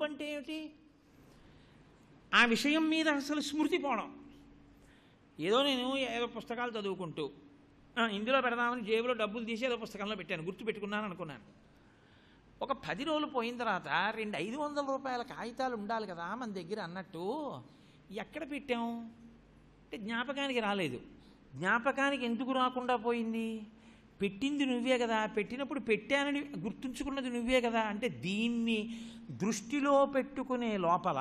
కడుపు అంటే ఏమిటి? ఆ విషయం మీద అసలు స్మృతి పోవడం. నేను ఏదో పుస్తకాలు చదువుకుంటూ ఇందులో పెడదామని జేబులో డబ్బులు తీసి ఏదో పుస్తకంలో పెట్టాను, గుర్తు పెట్టుకున్నాను అనుకున్నాను. ఒక 10 రోజులు పోయిన తర్వాత 2 500 రూపాయల కాగితాలు ఉండాలి కదా మన దగ్గర అన్నట్టు ఎక్కడ పెట్టాం అంటే జ్ఞాపకానికి రాలేదు. జ్ఞాపకానికి ఎందుకు రాకుండా పోయింది? పెట్టింది నువ్వే కదా, పెట్టినప్పుడు పెట్టానని గుర్తుంచుకున్నది నువ్వే కదా. అంటే దీన్ని దృష్టిలో పెట్టుకునే లోపల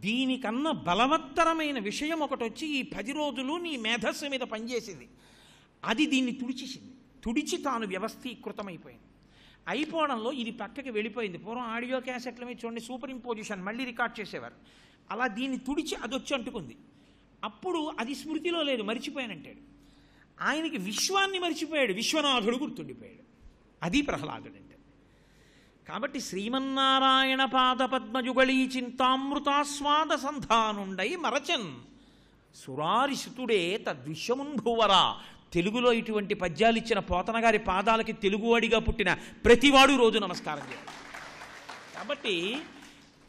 దీనికన్నా బలవత్తరమైన విషయం ఒకటి వచ్చి ఈ 10 రోజులు నీ మేధస్సు మీద పనిచేసింది. అది దీన్ని తుడిచేసింది. తుడిచి తాను వ్యవస్థీకృతమైపోయింది. అయిపోవడంలో ఇది పక్కకి వెళ్ళిపోయింది. పూర్వం ఆడియో క్యాసెట్ల మీద చూడండి, సూపర్ ఇంపోజిషన్ మళ్ళీ రికార్డ్ చేసేవారు. అలా దీన్ని తుడిచి అది వచ్చి అంటుకుంది. అప్పుడు అది స్మృతిలో లేదు, మరిచిపోయానంటాడు. ఆయనకి విశ్వాన్ని మరిచిపోయాడు, విశ్వనాథుడు గుర్తుండిపోయాడు. అది ప్రహ్లాదుడు అంటే. కాబట్టి శ్రీమన్నారాయణ పాద పద్మయుగళీ చింతామృతాస్వాద సంధానుండై మరచన్ సురారిసుతుడే తద్విశ్వమున్భువరా. తెలుగులో ఇటువంటి పద్యాలు ఇచ్చిన పోతన గారి పాదాలకి తెలుగువాడిగా పుట్టిన ప్రతివాడు రోజు నమస్కారం చేయాలి. కాబట్టి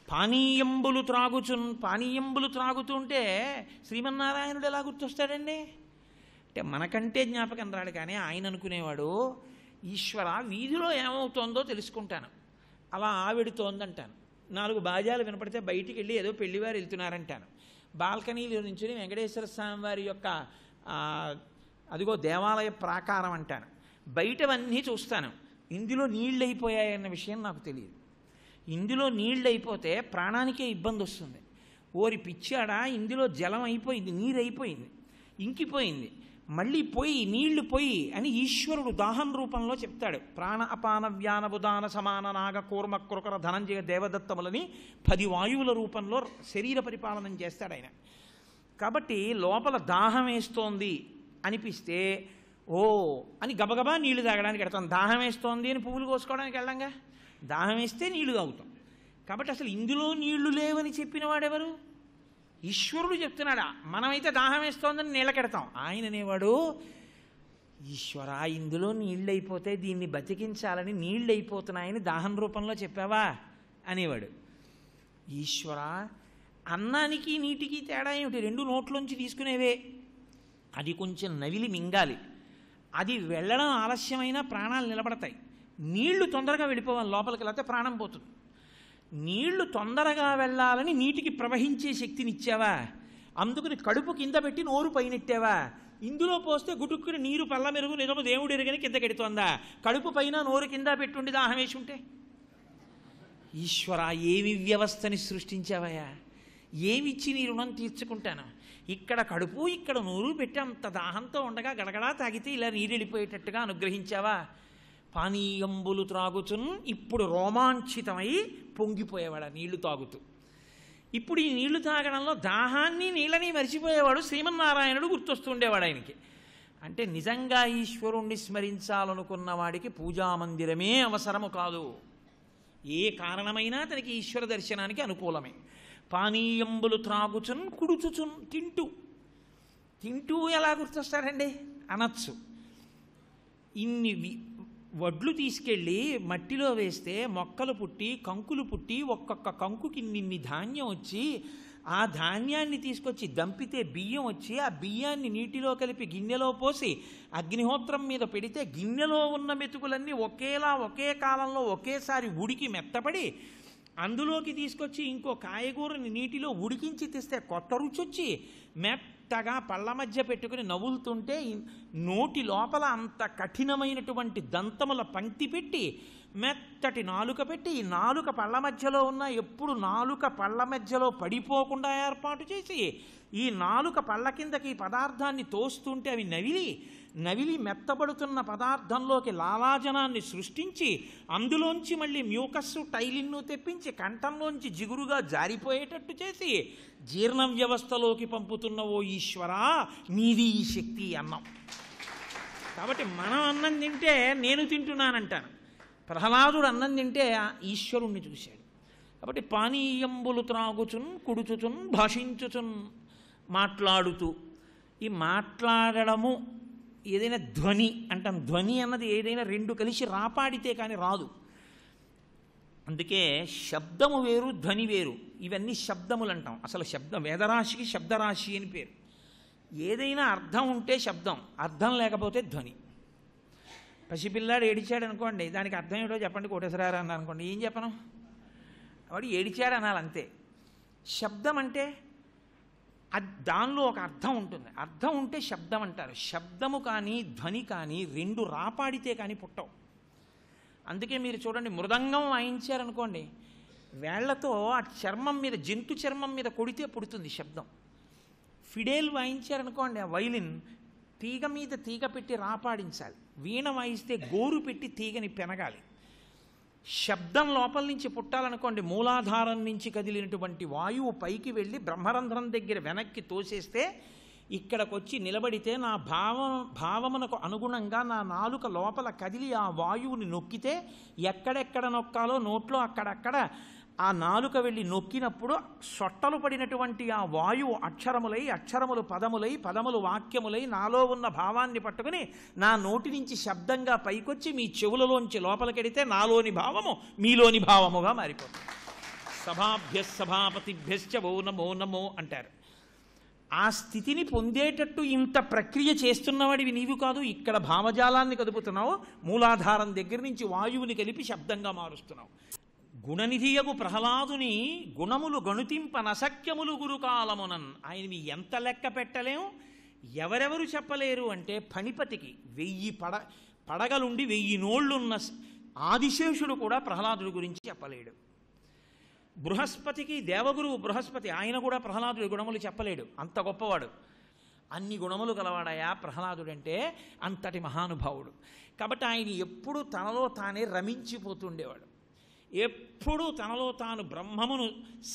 పానీయంబులు త్రాగుతుంటే శ్రీమన్నారాయణుడు ఎలా గుర్తొస్తాడండి? అంటే మనకంటే జ్ఞాపకం రాడు, కానీ ఆయన అనుకునేవాడు, ఈశ్వర వీధిలో ఏమవుతోందో తెలుసుకుంటాను, అలా ఆవిడుతోందంటాను. 4 బాజాలు వినపడితే బయటికి వెళ్ళి ఏదో పెళ్లివారు వెళ్తున్నారంటాను. బాల్కనీలో నుంచి వెంకటేశ్వర స్వామి వారి యొక్క అదిగో దేవాలయ ప్రాకారం అంటాను. బయటవన్నీ చూస్తాను. ఇందులో నీళ్ళు అయిపోయాయన్న విషయం నాకు తెలియదు. ఇందులో నీళ్ళు అయిపోతే ప్రాణానికే ఇబ్బంది వస్తుంది. ఓరి పిచ్చాడా, ఇందులో జలం అయిపోయింది, నీరు అయిపోయింది, ఇంకిపోయింది, మళ్ళీ పొయ్యి నీళ్లు పొయ్యి అని ఈశ్వరుడు దాహం రూపంలో చెప్తాడు. ప్రాణ అపాన వ్యాన బుదాన సమాన నాగ కూర్మ కృకర ధనంజయ దేవదత్తములని 10 వాయువుల రూపంలో శరీర పరిపాలనం చేస్తాడు ఆయన. కాబట్టి లోపల దాహం వేస్తోంది అనిపిస్తే ఓ అని గబగబా నీళ్లు తాగడానికి వెళ్తాం. దాహం వేస్తోంది అని పువ్వులు కోసుకోవడానికి వెళ్ళంగా, దాహం వేస్తే నీళ్లు తాగుతాం. కాబట్టి అసలు ఇందులో నీళ్లు లేవని చెప్పిన వాడెవరు? ఈశ్వరుడు చెప్తున్నాడా. మనమైతే దాహం వేస్తోందని నీళ్ళకెడతాం. ఆయన అనేవాడు, ఈశ్వర ఇందులో నీళ్ళు అయిపోతే దీన్ని బతికించాలని నీళ్ళు అయిపోతున్నాయని దాహం రూపంలో చెప్పావా అనేవాడు. ఈశ్వర అన్నానికి నీటికి తేడా ఏమిటి? 2 నోట్లోంచి తీసుకునేవే. అది కొంచెం నవిలి మింగాలి. అది వెళ్ళడం ఆలస్యమైనా ప్రాణాలు నిలబడతాయి. నీళ్లు తొందరగా వెళ్ళిపోవాలి లోపలికి, లేకపోతే ప్రాణం పోతుంది. నీళ్లు తొందరగా వెళ్ళాలని నీటికి ప్రవహించే శక్తిని ఇచ్చావా? అందుకని కడుపు కింద పెట్టి నోరు పైనెట్టావా? ఇందులో పోస్తే గుటుక్కుని నీరు పళ్ళ మెరుగు నిజము దేవుడు ఎరుగని కింద కెడుతోందా? కడుపు పైన నోరు కింద పెట్టుండి దాహం వేసి ఉంటే? ఈశ్వర ఏమి వ్యవస్థని సృష్టించావయ్యా, ఏమిచ్చి నీ రుణం తీర్చుకుంటాను? ఇక్కడ కడుపు ఇక్కడ నోరు పెట్టి అంత దాహంతో ఉండగా గడగడా తాగితే ఇలా నీరు వెళ్ళిపోయేటట్టుగా అనుగ్రహించావా? పానీయంబులు త్రాగుచున్ ఇప్పుడు రోమాంచితమై పొంగిపోయేవాడు నీళ్లు తాగుతూ. ఇప్పుడు ఈ నీళ్లు తాగడంలో దాహాన్ని నీళ్ళని మరిచిపోయేవాడు శ్రీమన్నారాయణుడు గుర్తొస్తుండేవాడు ఆయనకి. అంటే నిజంగా ఈశ్వరుణ్ణి స్మరించాలనుకున్న వాడికి పూజామందిరమే అవసరము కాదు. ఏ కారణమైనా తనకి ఈశ్వర దర్శనానికి అనుకూలమే. పానీయంబులు త్రాగుచున్ కుడుచుచున్ తింటూ ఎలా గుర్తొస్తాడండి అనొచ్చు. ఇన్ని వడ్లు తీసుకెళ్ళి మట్టిలో వేస్తే మొక్కలు పుట్టి కంకులు పుట్టి ఒక్కొక్క కంకుకి ఇన్ని ధాన్యం వచ్చి ఆ ధాన్యాన్ని తీసుకొచ్చి దంపితే బియ్యం వచ్చి ఆ బియ్యాన్ని నీటిలో కలిపి గిన్నెలో పోసి అగ్నిహోత్రం మీద పెడితే గిన్నెలో ఉన్న మెతుకులన్నీ ఒకేలా ఒకే కాలంలో ఒకేసారి ఉడికి మెత్తపడి అందులోకి తీసుకొచ్చి ఇంకో కాయగూరని నీటిలో ఉడికించి తెస్తే కొత్త రుచి వచ్చి మెత్తగా పళ్ళ మధ్య పెట్టుకుని నవ్వులుతుంటే నోటి లోపల అంత కఠినమైనటువంటి దంతముల పంక్తి పెట్టి మెత్తటి నాలుక పెట్టి ఈ నాలుక పళ్ళ మధ్యలో ఉన్న ఎప్పుడు నాలుక పళ్ళ మధ్యలో పడిపోకుండా ఏర్పాటు చేసి ఈ నాలుక పళ్ళ కిందకి పదార్థాన్ని తోస్తుంటే అవి నవిలి మెత్తబడుతున్న పదార్థంలోకి లాలాజనాన్ని సృష్టించి అందులోంచి మళ్ళీ మ్యూకస్సు టైలిన్ను తెప్పించి కంఠంలోంచి జిగురుగా జారిపోయేటట్టు చేసి జీర్ణ వ్యవస్థలోకి పంపుతున్న ఓ ఈశ్వరా నీది ఈ శక్తి అన్నాం. కాబట్టి మనం అన్నం తింటే నేను తింటున్నానంటాను, ప్రహ్లాదుడు అన్నం తింటే ఈశ్వరుణ్ణి చూశాడు. కాబట్టి పానీయంబులు త్రాగుచున్ కుడుచుచున్ భాషించుచున్ మాట్లాడుతూ. ఈ మాట్లాడడము ఏదైనా ధ్వని అంటాం. ధ్వని అన్నది ఏదైనా 2 కలిసి రాపాడితే కానీ రాదు. అందుకే శబ్దము వేరు, ధ్వని వేరు. ఇవన్నీ శబ్దములు అంటాం. అసలు శబ్దం, వేదరాశికి శబ్దరాశి అని పేరు. ఏదైనా అర్థం ఉంటే శబ్దం, అర్థం లేకపోతే ధ్వని. పసిపిల్లాడు ఏడిచాడు అనుకోండి, దానికి అర్థం ఏంటో చెప్పండి కోటేశ్వరారు అన్నారు అనుకోండి, ఏం చెప్పను? వాడు ఏడిచాడు అనాలి అంతే. శబ్దం అంటే దానిలో ఒక అర్థం ఉంటుంది. అర్థం ఉంటే శబ్దం అంటారు. శబ్దము కానీ ధ్వని కానీ రెండు రాపాడితే కానీ పుట్టవు. అందుకే మీరు చూడండి, మృదంగం వాయించారనుకోండి, వేళ్లతో ఆ చర్మం మీద, జంతు చర్మం మీద కొడితే పుడుతుంది శబ్దం. ఫిడేల్ వాయించారనుకోండి, ఆ వైలిన్ తీగ మీద తీగ పెట్టి రాపాడించాలి. వీణ వాయిస్తే గోరు పెట్టి తీగని పెనగాలి. శబ్దం లోపల నుంచి పుట్టాలనుకోండి, మూలాధారం నుంచి కదిలినటువంటి వాయువు పైకి వెళ్ళి బ్రహ్మరంధ్రం దగ్గర వెనక్కి తోసేస్తే ఇక్కడికి వచ్చి నిలబడితే నా భావమునకు అనుగుణంగా నా నాలుక లోపల కదిలి ఆ వాయువుని నొక్కితే ఎక్కడెక్కడ నొక్కాలో నోట్లో అక్కడక్కడ ఆ నాలుక వెళ్ళి నొక్కినప్పుడు సొట్టలు పడినటువంటి ఆ వాయువు అక్షరములై, అక్షరములు పదములై, పదములు వాక్యములై నాలో ఉన్న భావాన్ని పట్టుకుని నా నోటి నుంచి శబ్దంగా పైకొచ్చి మీ చెవులలోంచి లోపలికెడితే నాలోని భావము మీలోని భావముగా మారిపోతుంది. సభాభ్య సభాపతిభ్యశ్చ ఓ నమో నమో అంటారు. ఆ స్థితిని పొందేటట్టు ఇంత ప్రక్రియ చేస్తున్నవాడివి నీవు కాదు. ఇక్కడ భావజాలాన్ని కదుపుతున్నావు, మూలాధారం దగ్గర నుంచి వాయువుని కలిపి శబ్దంగా మారుస్తున్నావు. గుణనిధియగు ప్రహ్లాదుని గుణములు గణుతింప నశక్యములు గురుకాలమునన్. ఆయనవి ఎంత లెక్క పెట్టలేం, ఎవరెవరు చెప్పలేరు అంటే ఫణిపతికి 1000 పడగలుండి 1000 నోళ్లున్న ఆదిశేషుడు కూడా ప్రహ్లాదుడి గురించి చెప్పలేడు. బృహస్పతికి దేవగురువు బృహస్పతి, ఆయన కూడా ప్రహ్లాదుడి గుణములు చెప్పలేడు, అంత గొప్పవాడు. అన్ని గుణములు గలవాడయా ప్రహ్లాదుడంటే, అంతటి మహానుభావుడు. కాబట్టి ఆయన ఎప్పుడూ తనలో తానే రమించిపోతుండేవాడు. ఎప్పుడూ తనలో తాను బ్రహ్మమును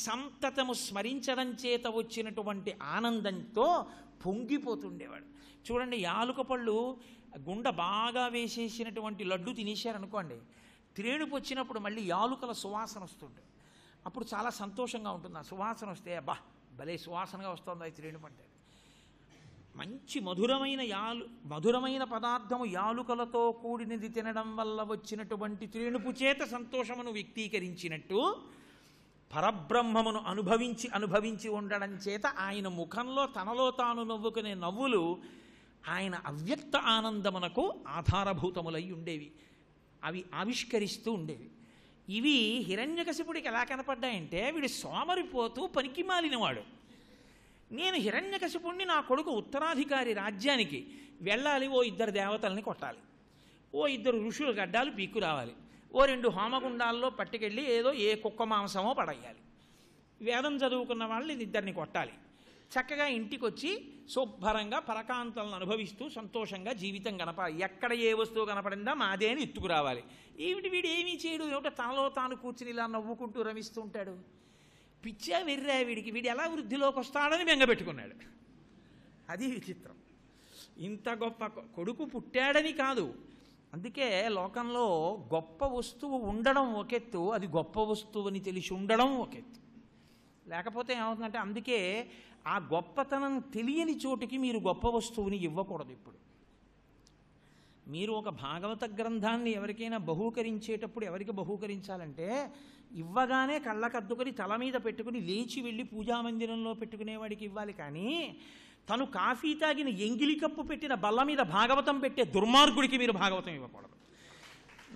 సంతతము స్మరించడం చేత వచ్చినటువంటి ఆనందంతో పొంగిపోతుండేవాడు. చూడండి, యాలుక పళ్ళు గుండ బాగా వేసేసినటువంటి లడ్డు తినేశారనుకోండి, త్రేణుపు వచ్చినప్పుడు మళ్ళీ యాలుకల సువాసన వస్తుంటుంది. అప్పుడు చాలా సంతోషంగా ఉంటుంది. ఆ సువాసన వస్తే అబ్బా భలే సువాసనగా వస్తుంది అది త్రేణుపు అంటే. మంచి మధురమైన పదార్థము యాలుకలతో కూడినది తినడం వల్ల వచ్చినటువంటి త్రేణుపు చేత సంతోషమును వ్యక్తీకరించినట్టు పరబ్రహ్మమును అనుభవించి ఉండడం చేత ఆయన ముఖంలో తనలో తాను నవ్వుకునే నవ్వులు ఆయన అవ్యక్త ఆనందమునకు ఆధారభూతములై ఉండేవి. అవి ఆవిష్కరిస్తూ ఉండేవి. ఇవి హిరణ్యకశిపుడికి ఎలా కనపడ్డాయంటే, వీడు సోమరిపోతూ పనికి మాలినవాడు. నేను హిరణ్యకశిపుణ్ణి, నా కొడుకు ఉత్తరాధికారి రాజ్యానికి వెళ్ళాలి, ఓ 2 దేవతల్ని కొట్టాలి, ఓ 2 ఋషుల గడ్డాలు పీక్కు రావాలి, ఓ 2 హోమగుండాల్లో పట్టుకెళ్ళి ఏదో ఏ కుక్క మాంసమో పడేయాలి, వేదం చదువుకున్న వాళ్ళని 2 కొట్టాలి, చక్కగా ఇంటికి వచ్చి శుభ్రంగా పరకాంతలను అనుభవిస్తూ సంతోషంగా జీవితం గడపాలి. ఎక్కడ ఏ వస్తువు కనపడిందా మాదే అని ఎత్తుకురావాలి. వీడు ఏమీ చేయడు, ఏమిటో తనలో తాను కూర్చుని ఇలా నవ్వుకుంటూ రమిస్తూ ఉంటాడు. పిచ్చా వెర్రా వీడికి, వీడు ఎలా వృద్ధిలోకి వస్తాడని బెంగపెట్టుకున్నాడు. అది విచిత్రం. ఇంత గొప్ప కొడుకు పుట్టాడని కాదు. అందుకే లోకంలో గొప్ప వస్తువు ఉండడం ఒకెత్తు, అది గొప్ప వస్తువు అని తెలిసి ఉండడం ఒకెత్తు. లేకపోతే ఏమవుతుందంటే, అందుకే ఆ గొప్పతనం తెలియని చోటికి మీరు గొప్ప వస్తువుని ఇవ్వకూడదు. ఇప్పుడు మీరు ఒక భాగవత గ్రంథాన్ని ఎవరికైనా బహూకరించేటప్పుడు ఎవరికి బహూకరించాలంటే, ఇవ్వగానే కళ్ళకద్దుకొని తల మీద పెట్టుకుని లేచి వెళ్ళి పూజామందిరంలో పెట్టుకునేవాడికి ఇవ్వాలి. కానీ తను కాఫీ తాగిన ఎంగిలి కప్పు పెట్టిన బల్ల మీద భాగవతం పెట్టే దుర్మార్గుడికి మీరు భాగవతం ఇవ్వకూడదు.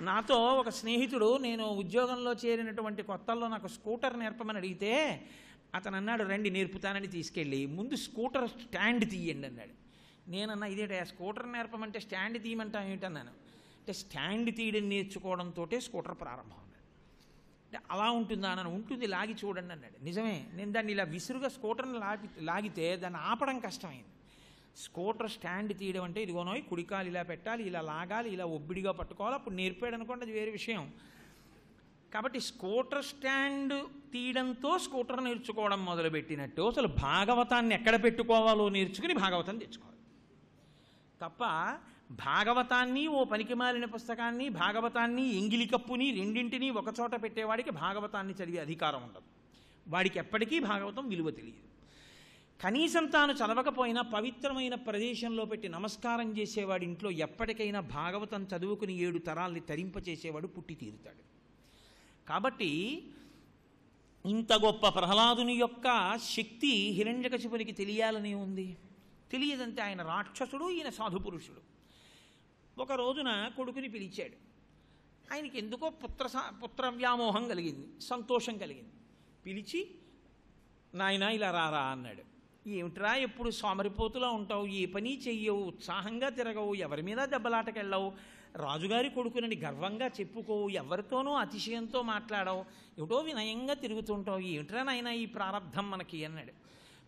నాతో ఒక స్నేహితుడు, నేను ఉద్యోగంలో చేరినటువంటి కొత్తల్లో నాకు స్కూటర్ నేర్పమని అడిగితే అతను అన్నాడు, రండి నేర్పుతానని తీసుకెళ్ళి ముందు స్కూటర్ స్టాండ్ తీయండి అన్నాడు. నేనన్నా, ఇదేట స్కూటర్ నేర్పమంటే స్టాండ్ తీయమంటా ఏమిటన్నాను. అంటే స్టాండ్ తీయడం నేర్చుకోవడంతో స్కూటర్ ప్రారంభం అన్నాడు. అంటే అలా ఉంటుందా అని. ఉంటుంది, లాగి చూడండి అన్నాడు. నిజమే, నేను దాన్ని ఇలా విసురుగా స్కూటర్ని లాగితే దాన్ని ఆపడం కష్టమైంది. స్కూటర్ స్టాండ్ తీయడం అంటే ఇదిగోనో కుడికాలు ఇలా పెట్టాలి, ఇలా లాగాలి, ఇలా ఒబ్బిడిగా పట్టుకోవాలి, అప్పుడు నేర్పాడు అనుకోండి, అది వేరే విషయం. కాబట్టి స్కూటర్ స్టాండ్ తీయడంతో స్కూటర్ నేర్చుకోవడం మొదలుపెట్టినట్టు అసలు భాగవతాన్ని ఎక్కడ పెట్టుకోవాలో నేర్చుకుని భాగవతం తెచ్చుకోవాలి తప్ప, భాగవతాన్ని ఓ పనికిమాలిన పుస్తకాన్ని, భాగవతాన్ని ఎంగిలి కప్పుని రెండింటినీ ఒకచోట పెట్టేవాడికి భాగవతాన్ని చదివే అధికారం ఉండదు. వాడికి ఎప్పటికీ భాగవతం విలువ తెలియదు. కనీసం తాను చదవకపోయినా పవిత్రమైన ప్రదేశంలో పెట్టి నమస్కారం చేసేవాడి ఇంట్లో ఎప్పటికైనా భాగవతం చదువుకుని 7 తరాల్ని తరింపచేసేవాడు పుట్టి తీరుతాడు. కాబట్టి ఇంత గొప్ప ప్రహ్లాదుని యొక్క శక్తి హిరణ్యకశిపునికి తెలియాలని ఉంది. తెలియదంటే ఆయన రాక్షసుడు, ఈయన సాధుపురుషుడు. ఒక రోజున కొడుకుని పిలిచాడు. ఆయనకి ఎందుకో పుత్ర వ్యామోహం కలిగింది, సంతోషం కలిగింది. పిలిచి, నాయన ఇలా రారా అన్నాడు. ఏమిట్రా ఎప్పుడు సోమరిపోతులా ఉంటావు, ఏ పని చెయ్యవు, ఉత్సాహంగా తిరగవు, ఎవరి మీద దెబ్బలాటకెళ్ళవు, రాజుగారి కొడుకునని గర్వంగా చెప్పుకోవు, ఎవరితోనూ అతిశయంతో మాట్లాడవు, ఏమిటో వినయంగా తిరుగుతుంటావు, ఏమిట్రా నాయన ఈ ప్రారంధం మనకి అన్నాడు.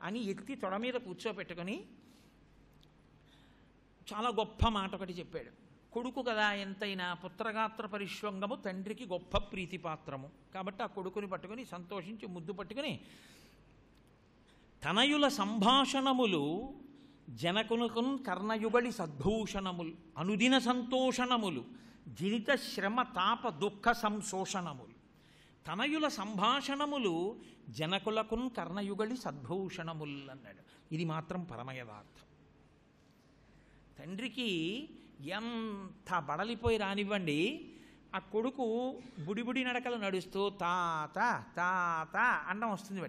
అని ఎత్తి తొడ మీద కూర్చోపెట్టుకొని చాలా గొప్ప మాట ఒకటి చెప్పాడు. కొడుకు కదా, ఎంతైనా పుత్రగాత్ర పరిష్వంగము తండ్రికి గొప్ప ప్రీతిపాత్రము. కాబట్టి ఆ కొడుకుని పట్టుకొని సంతోషించి ముద్దు పట్టుకొని, తనయుల సంభాషణములు జనకునకున్ కర్ణయుగళి సద్భూషణములు, అనుదిన సంతోషణములు జినిత శ్రమ తాప దుఃఖ సంశోషణములు. తనయుల సంభాషణములు జనకులకున్ కర్ణయుగళి సద్భూషణములు అన్నాడు. ఇది మాత్రం పరమయదార్థం. తండ్రికి ఎంత బడలిపోయి రానివ్వండి, ఆ కొడుకు బుడిబుడి నడకలు నడుస్తూ తాత తాత అన్నం వస్తుంది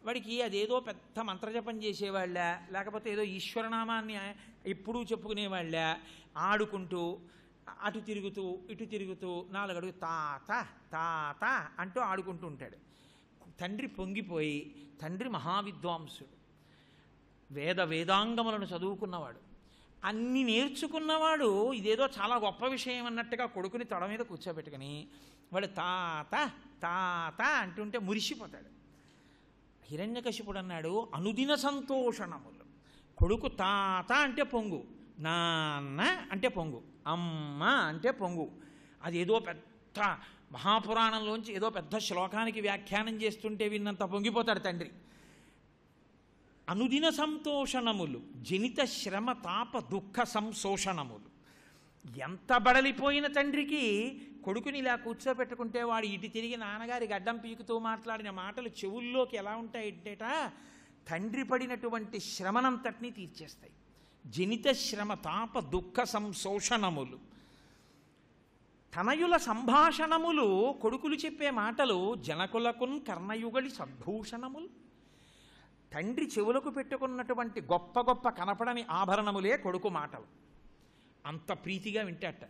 వాడికి అదేదో పెద్ద మంత్రజపం చేసేవాళ్ళ, లేకపోతే ఏదో ఈశ్వరనామాన్ని ఎప్పుడూ చెప్పుకునేవాళ్ళ, ఆడుకుంటూ అటు తిరుగుతూ ఇటు తిరుగుతూ 4 అడుగు తాత తాత అంటూ ఆడుకుంటూ ఉంటాడు. తండ్రి పొంగిపోయి, తండ్రి మహావిద్వాంసుడు, వేదాంగములను చదువుకున్నవాడు, అన్ని నేర్చుకున్నవాడు, ఇదేదో చాలా గొప్ప విషయం అన్నట్టుగా కొడుకుని తొడ మీద కూర్చోబెట్టుకుని వాడు తాత తాత అంటుంటే మురిసిపోతాడు. హిరణ్యకశిపుడు అన్నాడు, అనుదిన సంతోషణములు. కొడుకు తాత అంటే పొంగు, నాన్న అంటే పొంగు, అమ్మ అంటే పొంగు. అదేదో పెద్ద మహాపురాణంలోంచి ఏదో పెద్ద శ్లోకానికి వ్యాఖ్యానం చేస్తుంటే విన్నంత పొంగిపోతాడు తండ్రి. అనుదిన సంతోషణములు జనిత శ్రమ తాప దుఃఖ సంశోషణములు. ఎంత బడలిపోయిన తండ్రికి కొడుకుని ఇలా కూర్చోబెట్టుకుంటే వాడు ఇటు తిరిగి నాన్నగారి గడ్డం పీకుతూ మాట్లాడిన మాటలు చెవుల్లోకి ఎలా ఉంటాయంటేట తండ్రి పడినటువంటి శ్రమనంతటినీ తీర్చేస్తాయి. జనిత శ్రమ తాప దుఃఖ సంశోషణములు. తనయుల సంభాషణములు, కొడుకులు చెప్పే మాటలు జనకులకున్ కర్ణయుగళి సద్భూషణములు. తండ్రి చెవులకు పెట్టుకున్నటువంటి గొప్ప గొప్ప కనపడని ఆభరణములే కొడుకు మాటలు. అంత ప్రీతిగా వింటాట.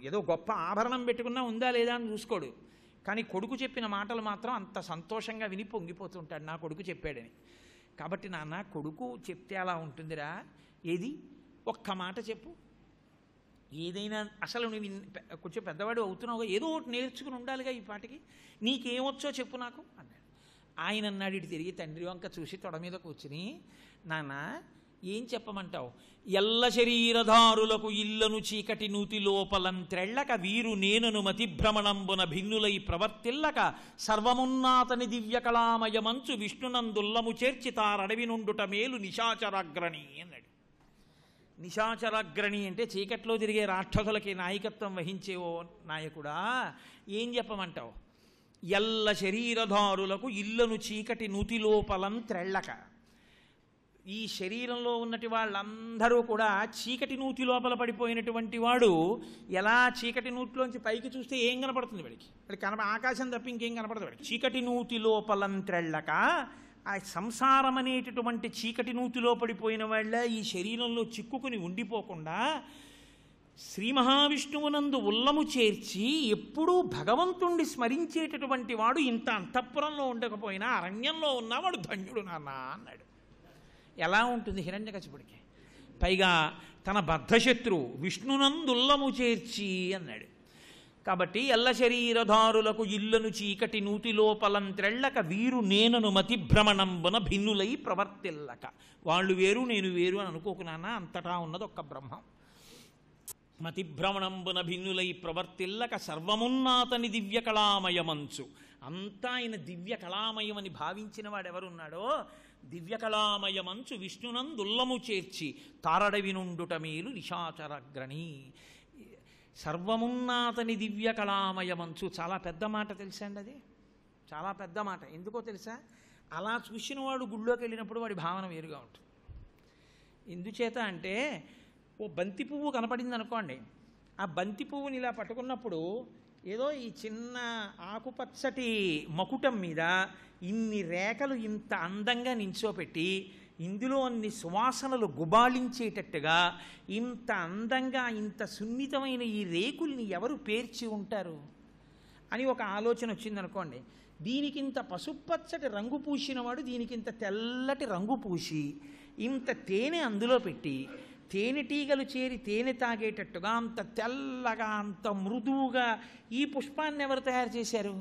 ఏదో గొప్ప ఆభరణం పెట్టుకున్నా ఉందా లేదా అని చూసుకోడు, కానీ కొడుకు చెప్పిన మాటలు మాత్రం అంత సంతోషంగా విని పొంగిపోతుంటాడు, నా కొడుకు చెప్పాడని. కాబట్టి నాన్న, కొడుకు చెప్తే అలా ఉంటుందిరా, ఏది ఒక్క మాట చెప్పు, ఏదైనా అసలు నువ్వు కొంచెం పెద్దవాడు అవుతున్నావుగా, ఏదో ఒకటి నేర్చుకుని ఉండాలిగా ఈ పాటికి, నీకేమొచ్చో చెప్పు నాకు అన్నాడు. ఆయన అన్నాడు ఇటు తిరిగి తండ్రి వంక చూసి తొడ మీద కూర్చుని, నాన్న ఏం చెప్పమంటావు, ఎల్ల శరీరధారులకు ఇళ్లను చీకటి నూతి లోపలంత్రెళ్ళక వీరు నేనను మతిభ్రమణంబున భిన్నులై ప్రవర్తిల్లక సర్వమున్నాతని దివ్యకళామయ మంచు విష్ణునందుల్లము చేర్చి తారడవి నుండుట మేలు నిశాచరాగ్రణి అన్నాడు. నిశాచరాగ్రణి అంటే చీకట్లో తిరిగే రాక్షసులకి నాయకత్వం వహించేవో నాయకుడా, ఏం చెప్పమంటావు, ఎల్ల శరీరధారులకు ఇళ్లను చీకటి నూతి లోపలంత్రెళ్ళక. ఈ శరీరంలో ఉన్నటి వాళ్ళందరూ కూడా చీకటి నూతి లోపల పడిపోయినటువంటి వాడు ఎలా చీకటి నూతిలోంచి పైకి చూస్తే ఏం కనపడుతుంది వాడికి ఆకాశం తప్ప ఇంకేం కనపడదు వాడికి. చీకటి నూతి లోపలంత్రెళ్ళక, ఆ సంసారం అనేటటువంటి చీకటి నూతిలో పడిపోయిన వాళ్ళ ఈ శరీరంలో చిక్కుకుని ఉండిపోకుండా శ్రీ మహావిష్ణువునందు ఉల్లము చేర్చి ఎప్పుడూ భగవంతుణ్ణి స్మరించేటటువంటి వాడు ఇంత అంతఃపురంలో ఉండకపోయినా అరణ్యంలో ఉన్నవాడు ధన్యుడు నాన్న అన్నాడు. ఎలా ఉంటుంది హిరణ్యకశిపుడికి? పైగా తన బద్ధశత్రువు విష్ణునందుల్లము చేర్చి అన్నాడు. కాబట్టి ఎల్ల శరీరధారులకు ఇళ్లను చీకటి నూతి లోపలంత్రెళ్ళక వీరు నేనను మతిభ్రమణంబున భిన్నులై ప్రవర్తిల్లక. వాళ్ళు వేరు నేను వేరు అని అనుకోకున్నానా, అంతటా ఉన్నది ఒక్క బ్రహ్మం. మతిభ్రమణంబున భిన్నులై ప్రవర్తిల్లక సర్వమున్నాతని దివ్యకళామయమంచు. అంతా ఆయన దివ్య కళామయమని భావించిన వాడెవరున్నాడో దివ్యకళామయమంచు విష్ణునందుల్లము చేర్చి తారడవి నుండుట మేలు నిశాచరగ్రణి. సర్వమున్నాతని దివ్యకళామయమంచు చాలా పెద్ద మాట తెలుసా అండి, అది చాలా పెద్ద మాట. ఎందుకో తెలుసా? అలా చూసిన వాడు గుళ్ళోకి వెళ్ళినప్పుడు వాడి భావన వేరుగా ఉంటుంది. ఎందుచేత అంటే, ఓ బంతి పువ్వు కనపడింది అనుకోండి, ఆ బంతి పువ్వుని ఇలా పట్టుకున్నప్పుడు ఏదో ఈ చిన్న ఆకుపచ్చటి మకుటం మీద ఇన్ని రేఖలు ఇంత అందంగా నించోపెట్టి ఇందులో అన్ని సువాసనలు గుబాళించేటట్టుగా ఇంత అందంగా ఇంత సున్నితమైన ఈ రేకుల్ని ఎవరు పేర్చి ఉంటారు అని ఒక ఆలోచన వచ్చిందనుకోండి. దీనికింత పసుపచ్చటి రంగు పూసినవాడు దీనికింత తెల్లటి రంగు పూసి ఇంత తేనె అందులో పెట్టి తేనెటీగలు చేరి తేనె తాగేటట్టుగా అంత తెల్లగా అంత మృదువుగా ఈ పుష్పాన్ని ఎవరు తయారు చేశారు?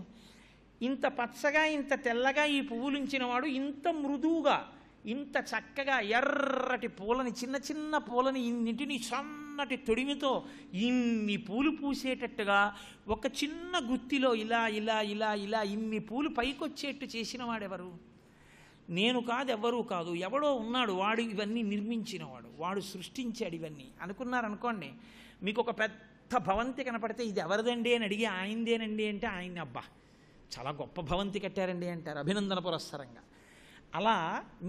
ఇంత పచ్చగా ఇంత తెల్లగా ఈ పువ్వులుంచిన వాడు ఇంత మృదువుగా ఇంత చక్కగా ఎర్రటి పూలని చిన్న చిన్న పూలని ఇన్నింటిని సన్నటి తొడిమితో ఇన్ని పూలు పూసేటట్టుగా ఒక చిన్న గుత్తిలో ఇలా ఇలా ఇలా ఇలా ఇన్ని పూలు పైకొచ్చేట్టు చేసిన వాడెవరు? నేను కాదు, ఎవ్వరూ కాదు, ఎవడో ఉన్నాడు, వాడు ఇవన్నీ నిర్మించినవాడు, వాడు సృష్టించాడు ఇవన్నీ అనుకున్నారనుకోండి. మీకు ఒక పెద్ద భవంతి కనపడితే ఇది ఎవరిదండి అని అడిగి ఆయనదేనండి అంటే ఆయన అబ్బా చాలా గొప్ప భవంతి కట్టారండి అంటారు అభినందన పురస్సరంగా. అలా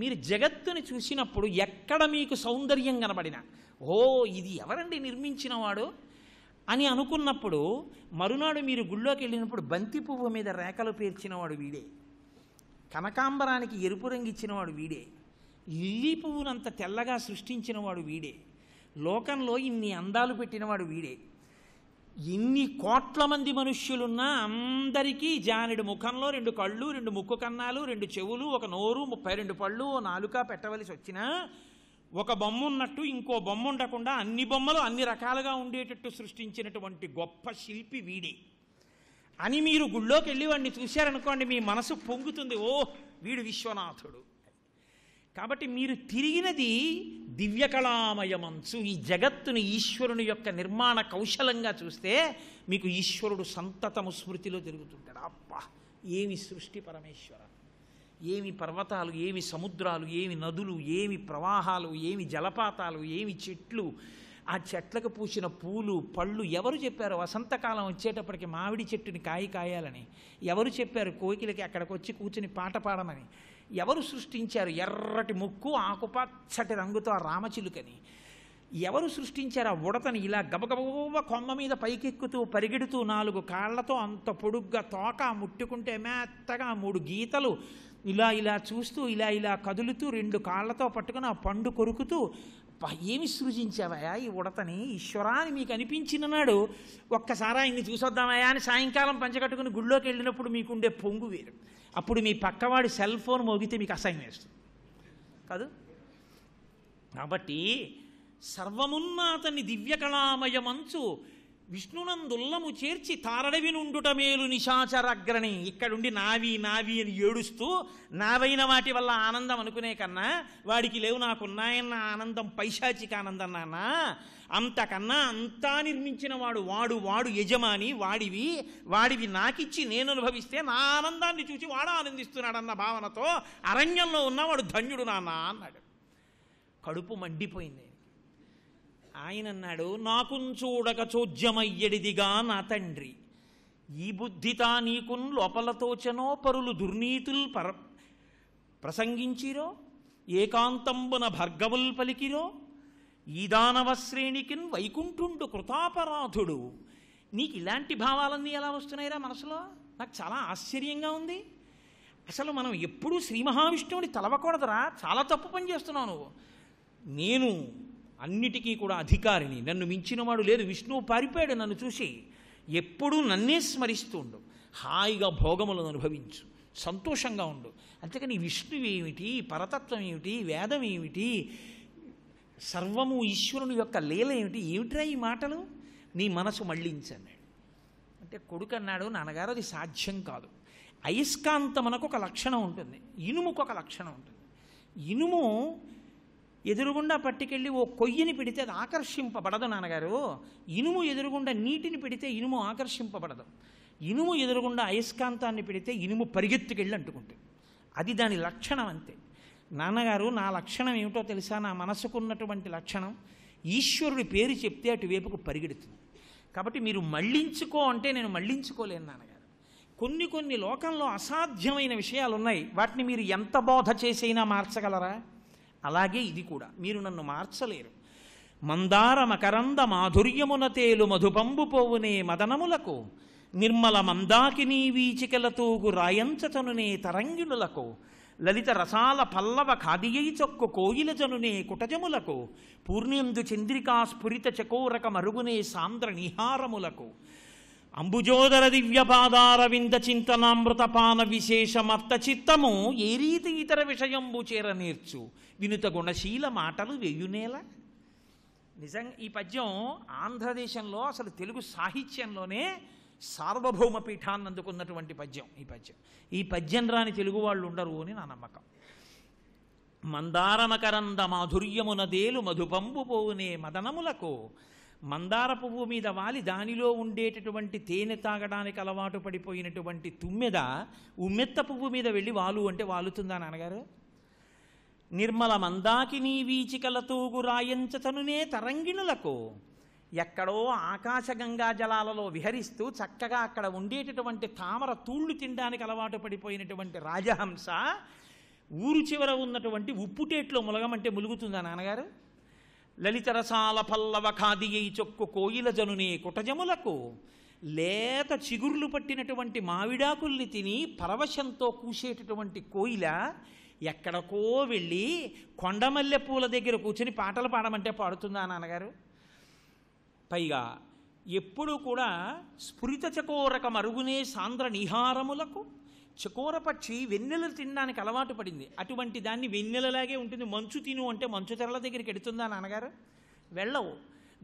మీరు జగత్తుని చూసినప్పుడు ఎక్కడ మీకు సౌందర్యం కనబడినా ఓ ఇది ఎవరండి నిర్మించినవాడు అని అనుకున్నప్పుడు మరునాడు మీరు గుళ్ళోకి వెళ్ళినప్పుడు బంతి పువ్వు మీద రేఖలు పేర్చినవాడు వీడే, కనకాంబరానికి ఎరుపు రంగు ఇచ్చినవాడు వీడే, లిల్లీ పువ్వునంత తెల్లగా సృష్టించినవాడు వీడే, లోకంలో ఇన్ని అందాలు పెట్టినవాడు వీడే. ఎన్ని కోట్ల మంది మనుష్యులున్నా అందరికీ జానెడు ముఖంలో 2 కళ్ళు, 2 ముక్కు కన్నాలు, 2 చెవులు, 1 నోరు, 32 పళ్ళు, 1 నాలుక పెట్టవలసి వచ్చినా ఒక బొమ్మ ఉన్నట్టు ఇంకో బొమ్మ ఉండకుండా అన్ని బొమ్మలు అన్ని రకాలుగా ఉండేటట్టు సృష్టించినటువంటి గొప్ప శిల్పి వీడే అని మీరు గుళ్ళోకి వెళ్ళి వాడిని చూశారనుకోండి మీ మనసు పొంగుతుంది, ఓ వీడు విశ్వనాథుడు. కాబట్టి మీరు తిరిగినది దివ్యకళామయమంచు ఈ జగత్తుని ఈశ్వరుని యొక్క నిర్మాణ కౌశలంగా చూస్తే మీకు ఈశ్వరుడు సంతతము స్మృతిలో తిరుగుతుంటాడు. అబ్బా ఏమి సృష్టి పరమేశ్వర, ఏమి పర్వతాలు, ఏమి సముద్రాలు, ఏమి నదులు, ఏమి ప్రవాహాలు, ఏమి జలపాతాలు, ఏమి చెట్లు, ఆ చెట్లకు పూసిన పూలు పళ్ళు. ఎవరు చెప్పారు వసంతకాలం వచ్చేటప్పటికి మామిడి చెట్టుని కాయాలని? ఎవరు చెప్పారు కోకిలకి అక్కడికి వచ్చి కూర్చుని పాట పాడమని? ఎవరు సృష్టించారు ఎర్రటి ముక్కు ఆకుపచ్చటి రంగుతో ఆ రామచిలుకని? ఎవరు సృష్టించారు ఆ ఉడతని ఇలా గబగబ కొమ్మ మీద పైకెక్కుతూ పరిగెడుతూ 4 కాళ్లతో అంత పొడుగ్గా తోక ముట్టుకుంటే మెత్తగా 3 గీతలు ఇలా ఇలా చూస్తూ ఇలా ఇలా కదులుతూ 2 కాళ్లతో పట్టుకుని ఆ పండు కొరుకుతూ ఏమి సృజించావయా ఈ ఉడతని ఈశ్వరా అని మీకు అనిపించిన నాడు ఒక్కసారి ఆయన్ని చూసొద్దామయా అని సాయంకాలం పంచకట్టుకుని గుళ్ళోకి వెళ్ళినప్పుడు మీకుండే పొంగు వేరు. అప్పుడు మీ పక్కవాడి సెల్ ఫోన్ మోగితే మీకు అసహ్యం వేస్తుంది కాదు. కాబట్టి సర్వమున్నాతని దివ్యకళామయమంచు విష్ణునందుల్లము చేర్చి తారడవి నుండుట మేలు నిశాచరగ్రణి. ఇక్కడుండి నావి నావి అని ఏడుస్తూ నావైన వాటి వల్ల ఆనందం అనుకునే కన్నా వాడికి లేవు నాకున్నాయన్న ఆనందం పైశాచిక ఆనందం నాన్న. అంతకన్నా అంతా నిర్మించిన వాడు యజమాని, వాడివి నాకిచ్చి నేను అనుభవిస్తే నా ఆనందాన్ని చూసి వాడు ఆనందిస్తున్నాడన్న భావనతో అరణ్యంలో ఉన్నవాడు ధన్యుడు నాన్న అన్నాడు. కడుపు మండిపోయింది. ఆయన అన్నాడు నాకున్ చూడక చోద్యమయ్యడిదిగా నా తండ్రి, ఈ బుద్ధితా నీకున్ లోపలతోచనో పరులు దుర్నీతుల్ ప్రసంగించిరో ఏకాంతంబున భర్గవుల్ పలికిరో ఈ దానవ శ్రేణికిన్ వైకుంఠుండు కృతాపరాధుడు. నీకు ఇలాంటి భావాలన్నీ ఎలా వస్తున్నాయిరా మనసులో? నాకు చాలా ఆశ్చర్యంగా ఉంది. అసలు మనం ఎప్పుడూ శ్రీ మహావిష్ణువుని తలవకూడదురా, చాలా తప్పు పని చేస్తున్నావు నువ్వు. నేను అన్నిటికీ కూడా అధికారిని, నన్ను మించినవాడు లేదు. విష్ణువు పారిపోయాడు నన్ను చూసి. ఎప్పుడూ నన్నే స్మరిస్తూ ఉండు, హాయిగా భోగములను అనుభవించు, సంతోషంగా ఉండు. అంతేకాని విష్ణువు ఏమిటి, పరతత్వం ఏమిటి, వేదం ఏమిటి, సర్వము ఈశ్వరుని యొక్క లీల ఏమిటి, ఏమిట్రా ఈ మాటలు, నీ మనసు మళ్ళించన్నాడు. అంటే కొడుకు అన్నాడు నాన్నగారు అది సాధ్యం కాదు. అయస్కాంతమునకు ఒక లక్షణం ఉంటుంది, ఇనుముకు ఒక లక్షణం ఉంటుంది. ఇనుము ఎదురుగుండా పట్టుకెళ్ళి ఓ కొయ్యని పెడితే అది ఆకర్షింపబడదు నాన్నగారు. ఇనుము ఎదురుగుండా నీటిని పెడితే ఇనుము ఆకర్షింపబడదు. ఇనుము ఎదురుగుండా అయస్కాంతాన్ని పెడితే ఇనుము పరిగెత్తుకెళ్ళి అంటుకుంటుంది. అది దాని లక్షణం అంతే. నాన్నగారు నా లక్షణం ఏమిటో తెలుసా? నా మనసుకున్నటువంటి లక్షణం ఈశ్వరుడి పేరు చెప్తే అటువైపుకు పరిగెడుతుంది. కాబట్టి మీరు మళ్ళించుకో అంటే నేను మళ్ళించుకోలేను నాన్నగారు. కొన్ని లోకంలో అసాధ్యమైన విషయాలు ఉన్నాయి, వాటిని మీరు ఎంత బోధ చేసైనా మార్చగలరా? అలాగే ఇది కూడా మీరు నన్ను మార్చలేరు. మందార మకరంద మాధుర్యమున తేలు మధుపంబు పోవునే మదనములకు నిర్మల మందాకినీ వీచికలతూగు రాయంచతనునే తరంగిణులకు లలిత రసాల పల్లవ ఖాదియై చొక్కు కోయిల జనునే కుటజములకు పూర్ణ్యందు చంద్రికా స్ఫురిత చకోరక మరుగునే సాంద్ర నిహారములకు అంబుజోదర దివ్యపాదారవింద చింతనామృతపాన విశేషమర్త చిత్తము ఏ రీతి ఇతర విషయంబు చేర నేర్చు వినుత గుణశీల మాటలు వెయ్యునేల. నిజంగా ఈ పద్యం ఆంధ్రదేశంలో అసలు తెలుగు సాహిత్యంలోనే సార్వభౌమ పీఠాన్ని అందుకున్నటువంటి పద్యం ఈ పద్యం రాని తెలుగు వాళ్ళు ఉండరు అని నా నమ్మకం. మందారమకరంద మాధుర్యమునదేలు మధుపంబు పోవునే మదనములకు మందార పువ్వు మీద వాలి దానిలో ఉండేటటువంటి తేనె తాగడానికి అలవాటు పడిపోయినటువంటి తుమ్మెద ఉమ్మెత్త పువ్వు మీద వెళ్ళి వాలు అంటే వాలుతుందా నాన్నగారు? నిర్మల మందాకినీ వీచికలతూగు రాయంచతనునే తరంగిణులకు ఎక్కడో ఆకాశగంగా జలాలలో విహరిస్తూ చక్కగా అక్కడ ఉండేటటువంటి తామర తూళ్ళు తినడానికి అలవాటు పడిపోయినటువంటి రాజహంస ఊరు చివర ఉన్నటువంటి ఉప్పుటేట్లో ములగమంటే ములుగుతుందా నాన్నగారు? లలిత రసాల పల్లవ ఖాదియై చొక్కు కోయిల జనునే కుటజములకు లేత చిగుర్లు పట్టినటువంటి మామిడాకుల్ని తిని పరవశంతో కూసేటటువంటి కోయిల ఎక్కడికో వెళ్ళి కొండమల్లె పూల దగ్గర కూర్చొని పాటలు పాడమంటే పాడుతుందా నాన్నగారు? పైగా ఎప్పుడూ కూడా స్ఫురిత చకోరక మరుగునే సాంద్ర నిహారములకు చకోరపక్షి వెన్నెలలు తినడానికి అలవాటు పడింది. అటువంటి దాన్ని వెన్నెలలాగే ఉంటుంది. మంచు తిను అంటే మంచు తెరల దగ్గరికి ఎడుతుందా నాన్నగారు? వెళ్ళవు.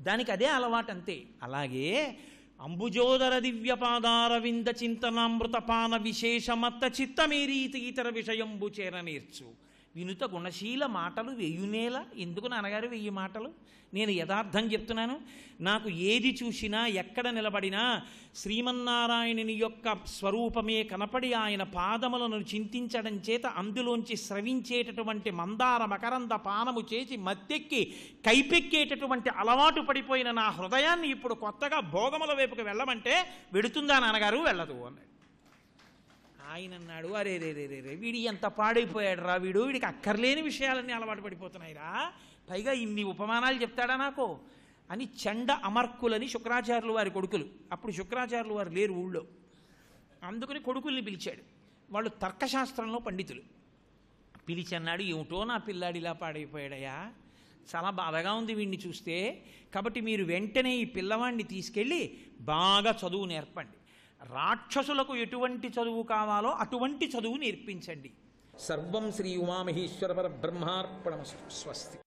దానికి అదే అలవాటు అంతే. అలాగే అంబుజోదర దివ్యపాదారవింద చింతనామృతపాన విశేషమత్త చిత్తమేరీతి ఇతర విషయంబు చేర నేర్చు వినుత గుణశీల మాటలు వెయ్యునేల. ఎందుకు నాన్నగారు 1000 మాటలు? నేను యథార్థం చెప్తున్నాను. నాకు ఏది చూసినా ఎక్కడ నిలబడినా శ్రీమన్నారాయణుని యొక్క స్వరూపమే కనపడి ఆయన పాదములను చింతించడం చేత అందులోంచి స్రవించేటటువంటి మందార మకరంద పానము చేసి మత్తెక్కి కైపెక్కేటటువంటి అలవాటు పడిపోయిన నా హృదయాన్ని ఇప్పుడు కొత్తగా భోగముల వైపుకి వెళ్ళమంటే వెడుతుందా నాన్నగారు? వెళ్ళదు అన్నాడు. ఆయన అన్నాడు, అరే రే రే రే రే వీడి ఎంత పాడైపోయాడు రా, వీడికి అక్కర్లేని విషయాలన్నీ అలవాటు పడిపోతున్నాయిరా, పైగా ఇన్ని ఉపమానాలు చెప్తాడా నాకు అని. చండ అమర్కులని శుక్రాచార్యులు వారి కొడుకులు. అప్పుడు శుక్రాచార్యులు వారు లేరు ఊళ్ళో. అందుకని కొడుకుల్ని పిలిచాడు. వాళ్ళు తర్కశాస్త్రంలో పండితులు. పిలిచి అన్నాడు, ఏమిటో నా పిల్లాడు ఇలా పాడైపోయాడయా, చాలా బాధగా ఉంది వీడిని చూస్తే. కాబట్టి మీరు వెంటనే ఈ పిల్లవాడిని తీసుకెళ్ళి బాగా చదువు నేర్పండి. రాక్షసులకు ఎటువంటి చదువు కావాలో అటువంటి చదువు నేర్పించండి. సర్వం శ్రీ ఉమామహేశ్వర పరబ్రహ్మార్పణమస్తు. స్వస్తి.